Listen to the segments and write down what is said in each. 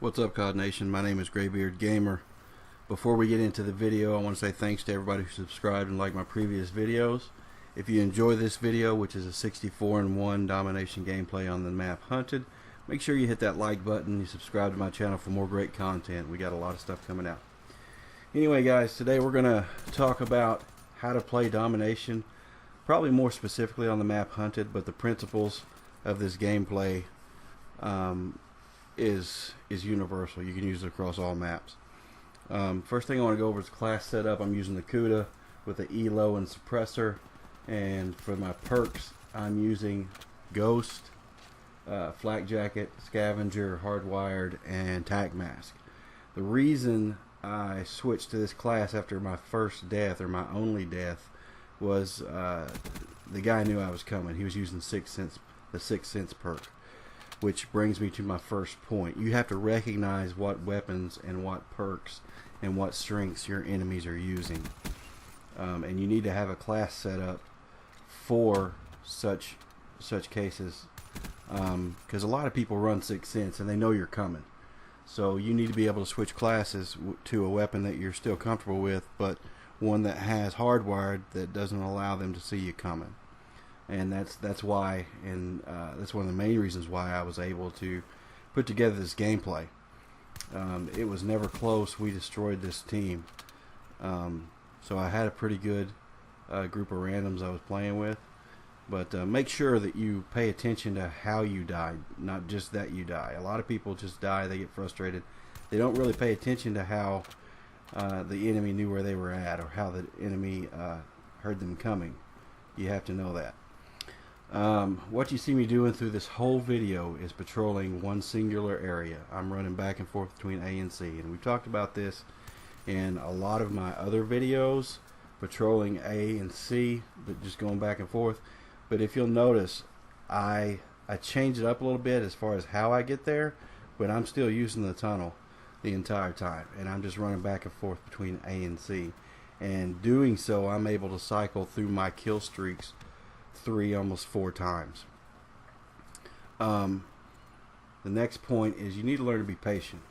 What's up, COD Nation? My name is Graybeard Gamer. Before we get into the video, I want to say thanks to everybody who subscribed and liked my previous videos. If you enjoy this video, which is a 64-1 domination gameplay on the map Hunted, make sure you hit that like button. You subscribe to my channel for more great content. We got a lot of stuff coming out. Anyway, guys, today we're going to talk about how to play domination, probably more specifically on the map Hunted, but the principles of this gameplay is universal. You can use it across all maps. First thing I want to go over is class setup. I'm using the CUDA with the ELO and suppressor, and for my perks I'm using Ghost, Flak Jacket, Scavenger, Hardwired, and Tac Mask. The reason I switched to this class after my first death, or my only death, was the guy knew I was coming. He was using the 6th Sense perk, which brings me to my first point. You have to recognize what weapons and what perks and what strengths your enemies are using, and you need to have a class set up for such cases, because a lot of people run 6th Sense and they know you're coming, so you need to be able to switch classes to a weapon that you're still comfortable with, but one that has hardwired that doesn't allow them to see you coming. And that's why, and that's one of the main reasons why I was able to put together this gameplay. It was never close. We destroyed this team. So I had a pretty good group of randoms I was playing with. But make sure that you pay attention to how you died, not just that you die. A lot of people just die, they get frustrated. They don't really pay attention to how the enemy knew where they were at, or how the enemy heard them coming. You have to know that. What you see me doing through this whole video is patrolling one singular area. I'm running back and forth between A and C, and we've talked about this in a lot of my other videos, patrolling A and C, but just going back and forth. But if you'll notice, I changed it up a little bit as far as how I get there, but I'm still using the tunnel the entire time, and I'm just running back and forth between A and C. And doing so, I'm able to cycle through my kill streaks 3, almost 4 times. The next point is you need to learn to be patient.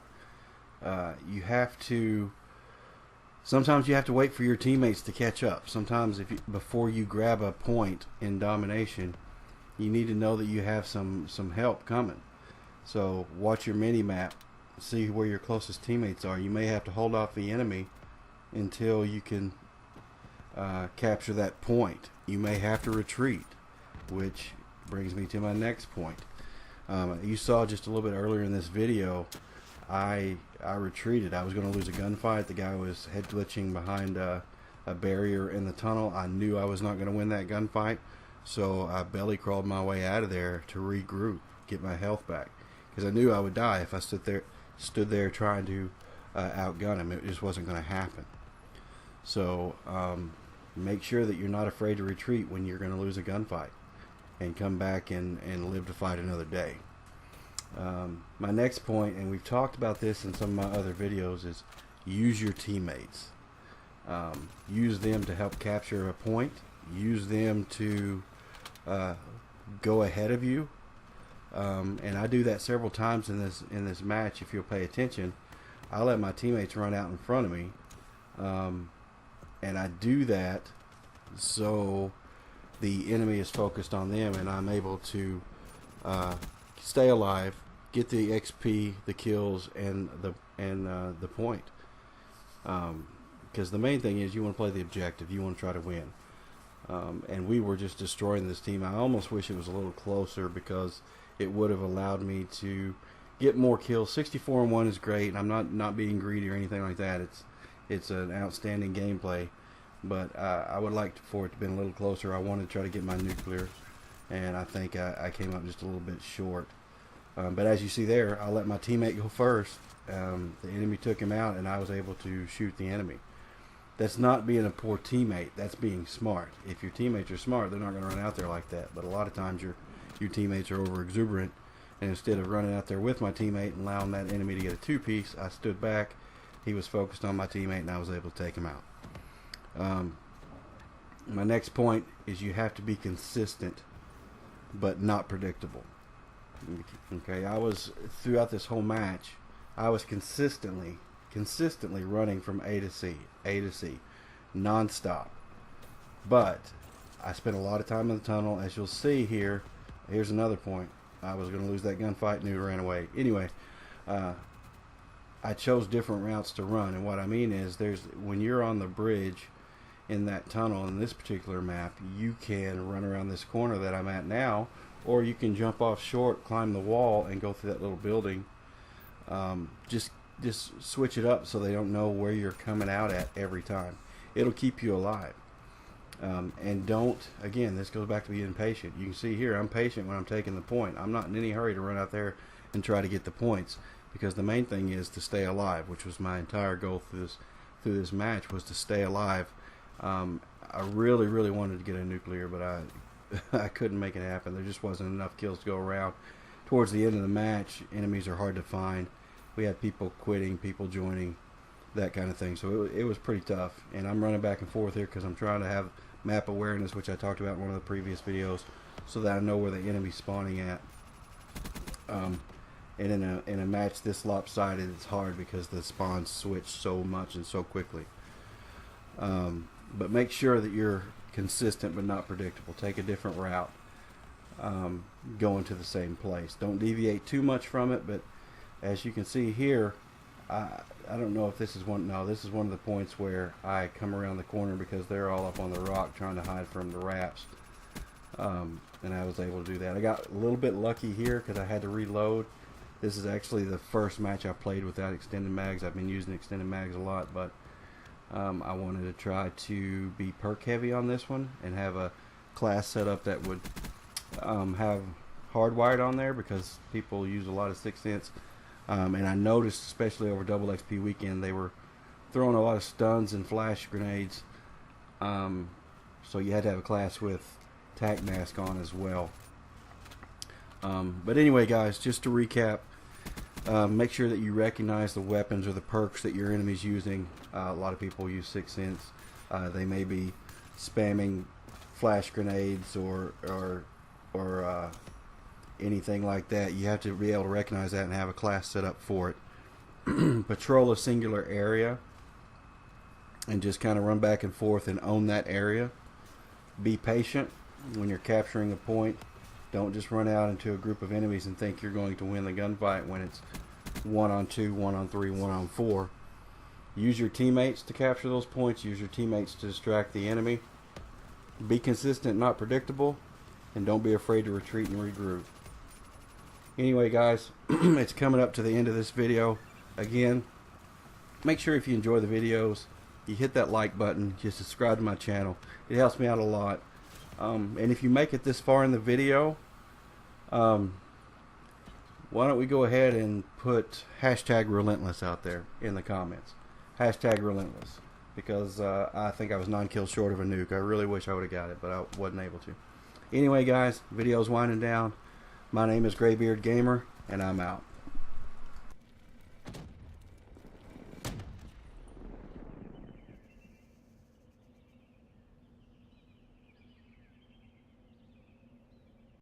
Sometimes you have to wait for your teammates to catch up. Sometimes before you grab a point in domination, you need to know that you have some help coming. So watch your mini map, see where your closest teammates are. You may have to hold off the enemy until you can capture that point. You may have to retreat, which brings me to my next point. You saw just a little bit earlier in this video, I retreated. I was going to lose a gunfight. The guy was head glitching behind a barrier in the tunnel. I knew I was not going to win that gunfight, so I belly crawled my way out of there to regroup, get my health back, because I knew I would die if I stood there trying to outgun him. It just wasn't going to happen. So make sure that you're not afraid to retreat when you're going to lose a gunfight, and come back and live to fight another day. My next point, and we've talked about this in some of my other videos, is use your teammates. Use them to help capture a point. Use them to go ahead of you. And I do that several times in this match. If you'll pay attention, I let my teammates run out in front of me. And I do that so the enemy is focused on them, and I'm able to stay alive, get the XP, the kills, and the point. Because the main thing is you want to play the objective. You want to try to win. And we were just destroying this team. I almost wish it was a little closer, because it would have allowed me to get more kills. 64-1 is great, and I'm not being greedy or anything like that. It's an outstanding gameplay, but I would like for it to have been a little closer. I wanted to try to get my nuclear, and I think I came up just a little bit short. But as you see there, I let my teammate go first. The enemy took him out, and I was able to shoot the enemy. That's not being a poor teammate. That's being smart. If your teammates are smart, they're not going to run out there like that. But a lot of times your teammates are over exuberant, and instead of running out there with my teammate and allowing that enemy to get a 2-piece, I stood back. He was focused on my teammate, and I was able to take him out. My next point is you have to be consistent, but not predictable. Okay, I was, throughout this whole match, I was consistently running from A to C, non-stop. But I spent a lot of time in the tunnel, as you'll see here. Here's another point. I was going to lose that gunfight and he ran away. Anyway, I chose different routes to run, and what I mean is, when you're on the bridge in that tunnel in this particular map, you can run around this corner that I'm at now, or you can jump off short, climb the wall, and go through that little building. Just switch it up so they don't know where you're coming out at every time. It'll keep you alive. And don't, again, this goes back to being patient. You can see here, I'm patient when I'm taking the point. I'm not in any hurry to run out there and try to get the points, because the main thing is to stay alive, which was my entire goal through this match, was to stay alive. I really wanted to get a nuclear, but I couldn't make it happen. There just wasn't enough kills to go around. Towards the end of the match, enemies are hard to find. We had people quitting, people joining, that kind of thing. So it was pretty tough. And I'm running back and forth here because I'm trying to have map awareness, which I talked about in one of the previous videos, so that I know where the enemy's spawning at. And in a match this lopsided, it's hard because the spawns switch so much and so quickly. But make sure that you're consistent but not predictable. Take a different route, going to the same place. Don't deviate too much from it, but as you can see here, I don't know if this is one. No, this is one of the points where I come around the corner because they're all up on the rock trying to hide from the wraps, and I was able to do that. I got a little bit lucky here because I had to reload. This is actually the first match I've played without extended mags. I've been using extended mags a lot, but I wanted to try to be perk heavy on this one and have a class setup that would have hardwired on there, because people use a lot of 6th Sense. And I noticed, especially over Double XP weekend, they were throwing a lot of stuns and flash grenades. So you had to have a class with tac mask on as well. But anyway, guys, just to recap, make sure that you recognize the weapons or the perks that your enemy's using. A lot of people use 6th Sense. They may be spamming flash grenades or anything like that. You have to be able to recognize that and have a class set up for it. Patrol a singular area and just kind of run back and forth and own that area. Be patient when you're capturing a point. Don't just run out into a group of enemies and think you're going to win the gunfight when it's 1-on-2, 1-on-3, 1-on-4. Use your teammates to capture those points. Use your teammates to distract the enemy. Be consistent, not predictable, and don't be afraid to retreat and regroup. Anyway, guys, it's coming up to the end of this video. Again, make sure if you enjoy the videos, you hit that like button, you subscribe to my channel. It helps me out a lot. And if you make it this far in the video, why don't we go ahead and put hashtag relentless out there in the comments. Hashtag relentless. Because I think I was 9 kills short of a nuke. I really wish I would have got it, but I wasn't able to. Anyway, guys, video's winding down. My name is Graybeard Gamer, and I'm out.